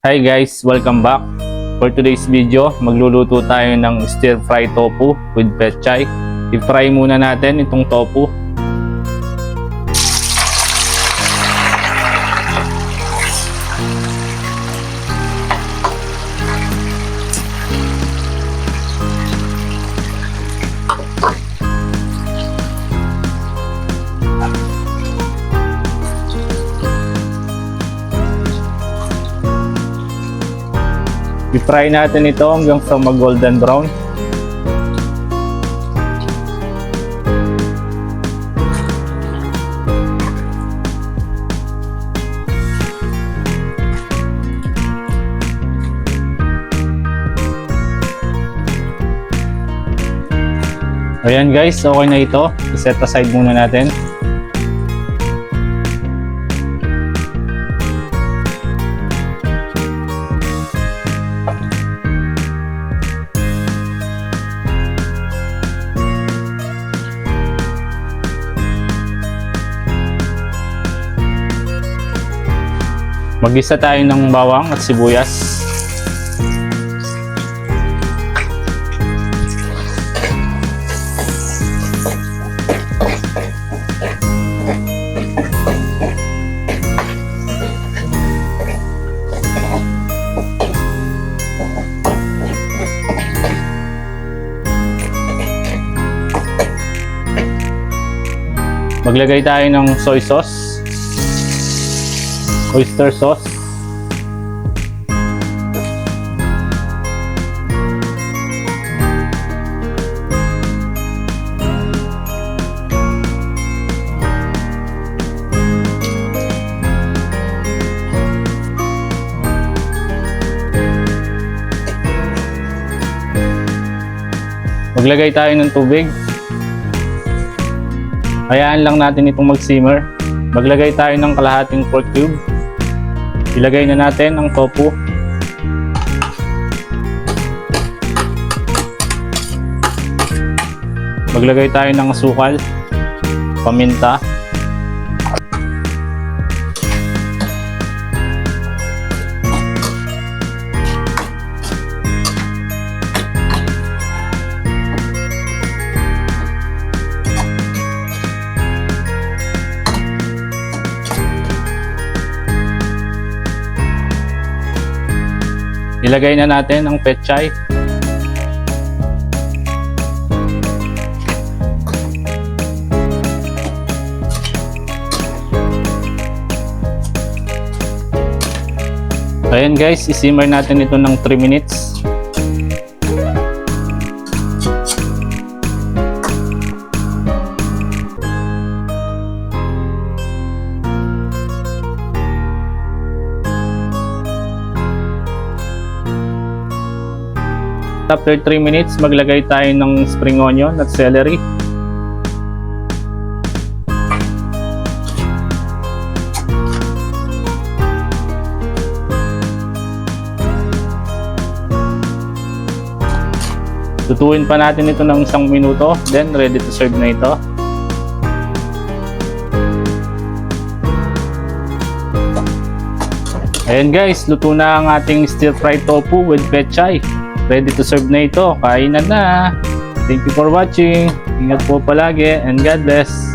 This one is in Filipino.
Hi guys, welcome back. For today's video, magluluto tayo ng stir fry tofu with pechay. I-fry muna natin itong tofu. I-fry natin ito hanggang sa mag-golden brown. Ayan guys, okay na ito. I-set aside muna natin. Mag-isa tayo ng bawang at sibuyas. Maglagay tayo ng soy sauce, oyster sauce, maglagay tayo ng tubig. Hayaan lang natin itong mag-simmer. Maglagay tayo ng kalahating pork cube. Ilagay na natin ang tofu. Maglagay tayo ng asukal, paminta, ilagay na natin ang pechay. Ayan guys, isimmer natin ito ng 3 minutes. After 3 minutes, maglagay tayo ng spring onion at celery. Tutuin pa natin ito ng 1 minuto, then ready to serve na ito. Ayan guys, luto na ang ating stir fry tofu with pechay. Ready to serve na ito. Kainan na. Thank you for watching. Ingat po palagi and God bless.